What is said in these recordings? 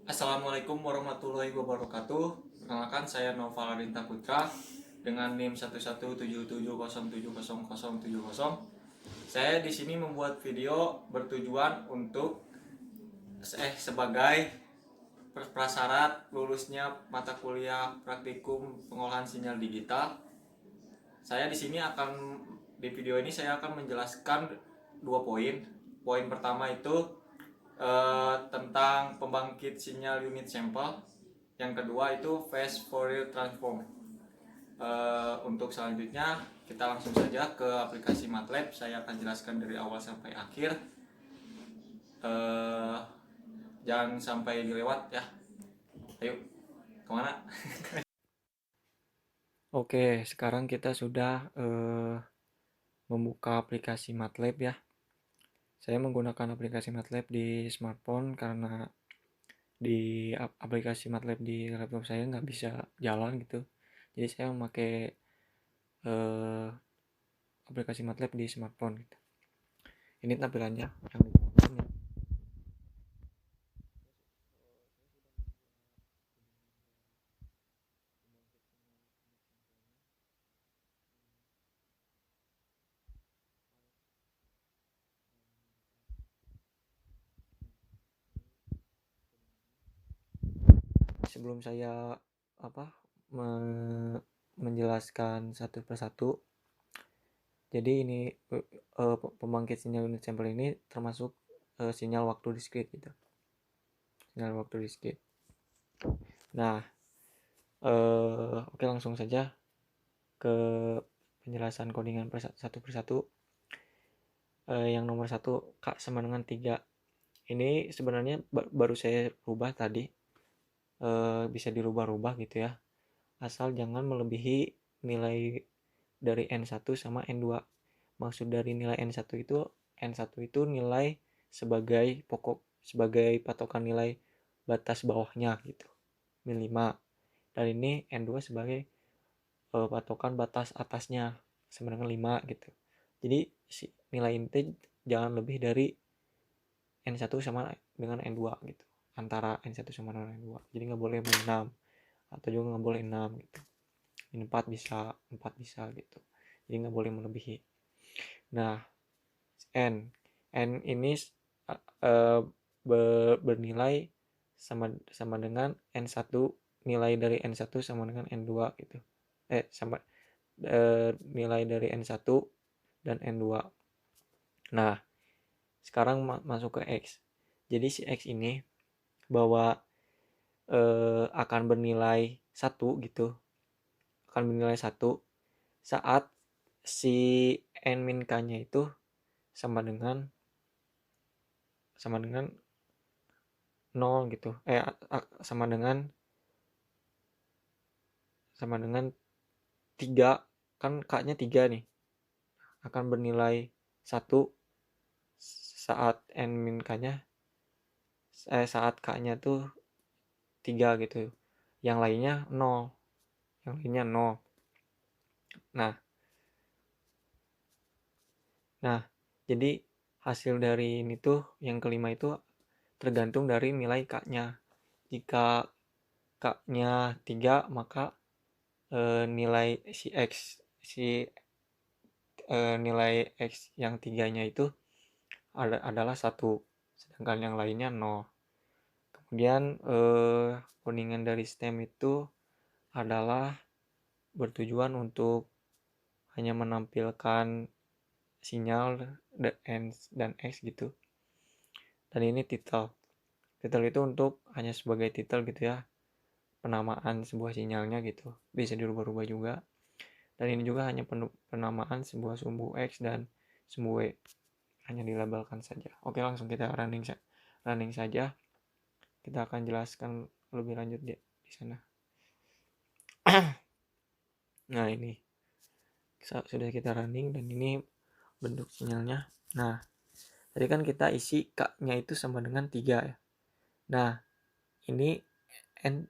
Assalamualaikum warahmatullahi wabarakatuh. Perkenalkan, saya Nova Rinta Putra dengan NIM 11770707070. Saya di sini membuat video bertujuan untuk sebagai prasyarat lulusnya mata kuliah praktikum pengolahan sinyal digital. Saya di sini di video ini saya akan menjelaskan dua poin. Poin pertama itu tentang pembangkit sinyal unit sampel. Yang kedua itu phase Fourier transform. Untuk selanjutnya kita langsung saja ke aplikasi MATLAB. Saya akan jelaskan dari awal sampai akhir. Jangan sampai dilewat ya. Ayo, kemana? Oke, sekarang kita sudah membuka aplikasi MATLAB ya. Saya menggunakan aplikasi MATLAB di smartphone karena di aplikasi MATLAB di laptop saya nggak bisa jalan gitu. Jadi saya memakai aplikasi MATLAB di smartphone gitu. Ini tampilannya yang di smartphone ya. Sebelum saya menjelaskan satu persatu, jadi ini pembangkit sinyal unit sampel ini termasuk sinyal waktu discrete gitu. Sinyal waktu discrete. Nah, oke, langsung saja ke penjelasan codingan satu persatu. Yang nomor satu, K sama dengan 3. Ini sebenarnya baru saya rubah tadi. Bisa dirubah-rubah gitu ya. Asal jangan melebihi nilai dari N1 sama N2. Maksud dari nilai N1 itu nilai sebagai patokan nilai batas bawahnya gitu. Min 5. Dan ini N2 sebagai patokan batas atasnya sama dengan 5 gitu. Jadi nilai inti jangan lebih dari N1 sama dengan N2 gitu. Antara N1 sama dengan N2. Jadi nggak boleh min 6 atau juga nggak boleh 6 gitu. Min 4 bisa gitu. Jadi nggak boleh melebihi. Nah, N ini bernilai sama dengan N1, nilai dari N1 sama dengan N2 gitu. Nilai dari N1 dan N2. Nah, sekarang masuk ke X. Jadi si X ini bahwa akan bernilai 1 gitu. Akan bernilai 1 saat si N min K-nya itu sama dengan 0 gitu. Sama dengan 3, kan K-nya 3 nih. Akan bernilai 1 saat N min K-nya saat K-nya tuh 3 gitu. Yang lainnya 0. Nah, jadi hasil dari ini tuh yang kelima itu tergantung dari nilai K-nya. Jika K-nya 3, maka nilai nilai X yang 3-nya itu adalah 1, sedangkan yang lainnya 0. Kemudian codingan dari STEM itu adalah bertujuan untuk hanya menampilkan sinyal dan X gitu. Dan ini title itu untuk hanya sebagai title gitu ya, penamaan sebuah sinyalnya gitu, bisa dirubah-rubah juga. Dan ini juga hanya penamaan sebuah sumbu X dan sumbu Y, hanya dilabelkan saja. Oke, langsung kita running saja. Kita akan jelaskan lebih lanjut di sana. Nah, ini sudah kita running dan ini bentuk sinyalnya. Nah, tadi kan kita isi K-nya itu sama dengan 3 ya. Nah, ini N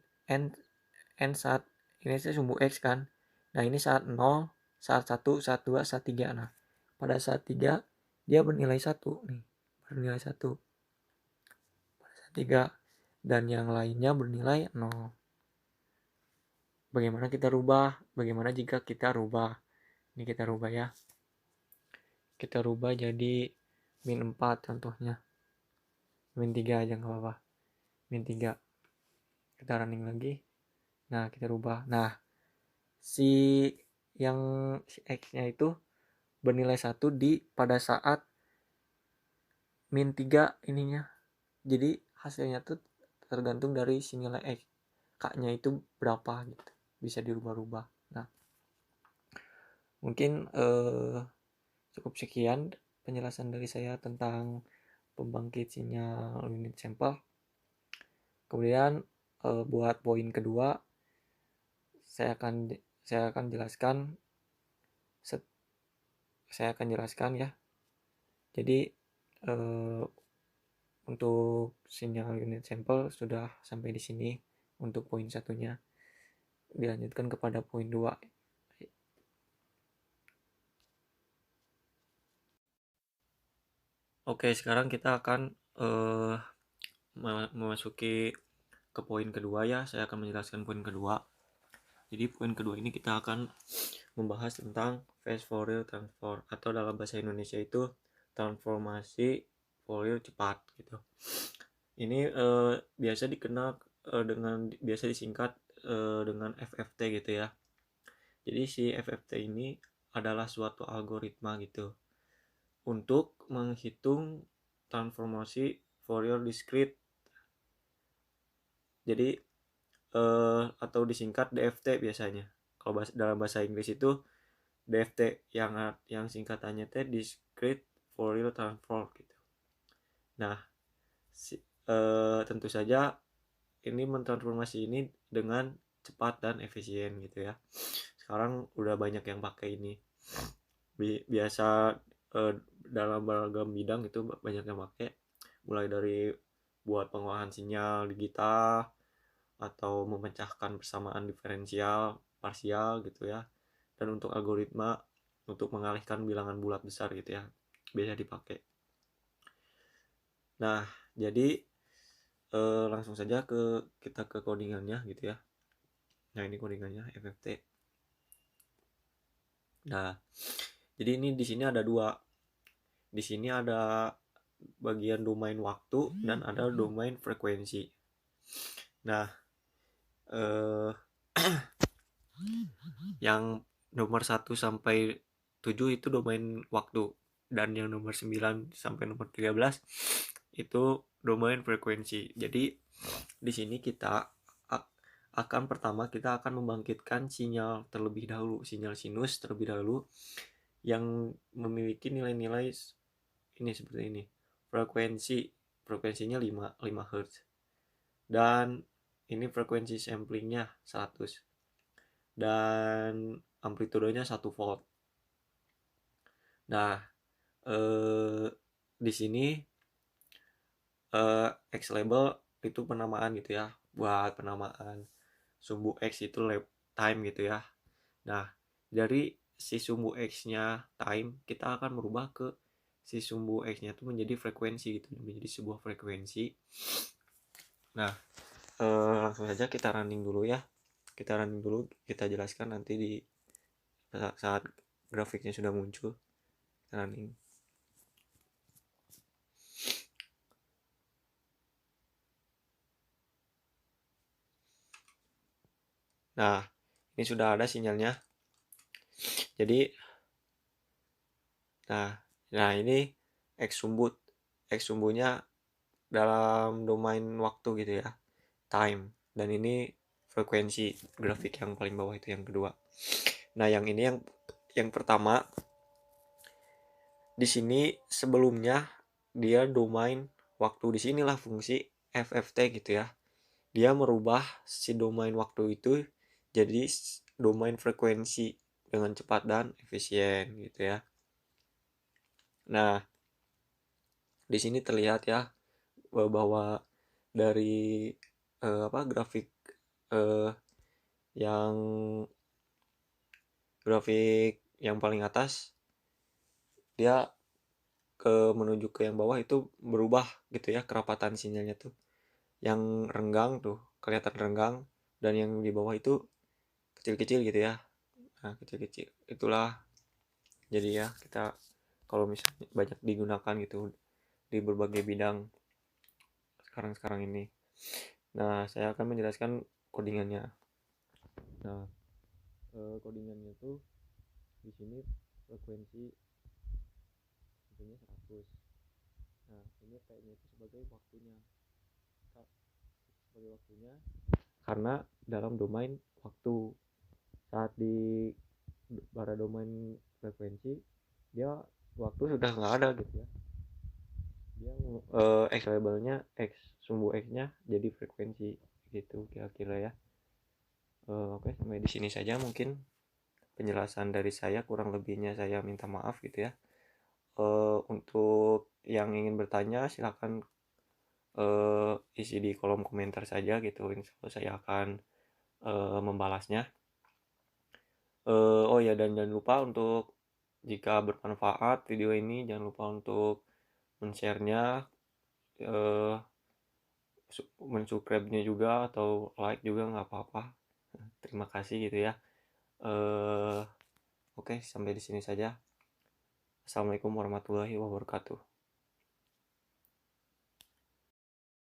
saat ini saya sumbu X kan. Nah, ini saat 0, saat 1, saat 2, saat 3. Nah, pada saat 3 dia bernilai 1 nih. Bernilai 1. Pada saat 3. dan yang lainnya bernilai 0. Bagaimana kita rubah? Bagaimana jika kita rubah? Ini kita rubah ya. Kita rubah jadi min 4 contohnya. Min 3 aja nggak apa-apa. Min 3. Kita running lagi. Nah, kita rubah. Nah, si X-nya itu bernilai 1 pada saat min 3 ininya. Jadi hasilnya tuh tergantung dari si nilai X. K-nya itu berapa gitu. Bisa dirubah-rubah. Nah, mungkin cukup sekian penjelasan dari saya tentang pembangkit sinyal unit sampel. Kemudian buat poin kedua saya akan jelaskan ya. Jadi untuk sinyal unit sampel sudah sampai di sini untuk poin satunya. Dilanjutkan kepada poin 2. Oke, sekarang kita akan memasuki ke poin kedua ya. Saya akan menjelaskan poin kedua. Jadi poin kedua ini kita akan membahas tentang fast Fourier transform, atau dalam bahasa Indonesia itu transformasi Fourier cepat gitu. Ini biasa dikenal biasa disingkat dengan FFT gitu ya. Jadi si FFT ini adalah suatu algoritma gitu untuk menghitung transformasi Fourier discrete. Jadi atau disingkat DFT biasanya. Kalau dalam bahasa Inggris itu DFT yang singkatannya teh discrete Fourier transform gitu. Nah, tentu saja ini mentransformasi ini dengan cepat dan efisien gitu ya. Sekarang udah banyak yang pakai ini. Biasa dalam beragam bidang itu banyak yang pakai, mulai dari buat pengolahan sinyal digital atau memecahkan persamaan diferensial parsial gitu ya, dan untuk algoritma untuk mengalihkan bilangan bulat besar gitu ya, biasa dipakai. Nah, jadi langsung saja kita ke codingannya gitu ya. Nah, ini codingannya FFT. Nah, jadi ini di sini ada dua. Di sini ada bagian domain waktu dan ada domain frekuensi. Nah, yang nomor 1 sampai 7 itu domain waktu, dan yang nomor 9 sampai nomor 13 itu domain frekuensi. Jadi di sini kita akan membangkitkan sinyal terlebih dahulu, sinyal sinus terlebih dahulu yang memiliki nilai-nilai ini seperti ini. Frekuensinya 5 Hz. Dan ini frekuensi samplingnya 100. Dan amplitudenya 1 volt. Nah, di sini X label itu penamaan gitu ya, buat penamaan sumbu X itu time gitu ya. Nah, dari si sumbu X-nya time, kita akan merubah ke si sumbu X-nya itu menjadi frekuensi gitu, menjadi sebuah frekuensi. Nah, langsung saja kita running dulu ya. Kita jelaskan nanti di saat grafiknya sudah muncul. Running. Nah, ini sudah ada sinyalnya. Jadi, nah ini X sumbunya dalam domain waktu gitu ya, time. Dan ini frekuensi, grafik yang paling bawah itu yang kedua. Nah, yang ini yang pertama. Di sini sebelumnya dia domain waktu, di sinilah fungsi FFT gitu ya. Dia merubah si domain waktu itu jadi domain frekuensi dengan cepat dan efisien gitu ya. Nah, di sini terlihat ya bahwa dari grafik yang paling atas dia menuju ke yang bawah itu berubah gitu ya, kerapatan sinyalnya tuh yang renggang tuh kelihatan renggang, dan yang di bawah itu kecil-kecil gitu ya. Nah, kecil-kecil itulah jadi ya kita kalau misalnya banyak digunakan gitu di berbagai bidang sekarang-sekarang ini. Nah, saya akan menjelaskan codingannya. Nah, codingannya tuh di sini frekuensi tentunya 100. Nah, ini T-nya itu sebagai waktunya. Sebagai waktunya karena dalam domain waktu saat di pada domain frekuensi dia waktu sudah nggak ada gitu ya. Dia x labelnya x, sumbu x nya jadi frekuensi gitu kira-kira ya. Oke, sampai di sini saja mungkin penjelasan dari saya, kurang lebihnya saya minta maaf gitu ya. Untuk yang ingin bertanya silakan isi di kolom komentar saja gitu, insya Allah saya akan membalasnya. Oh ya, dan jangan lupa untuk jika bermanfaat video ini jangan lupa untuk men-share-nya, eh, men-subscribe-nya juga atau like juga nggak apa-apa. Terima kasih gitu ya. Oke, sampai di sini saja. Assalamualaikum warahmatullahi wabarakatuh.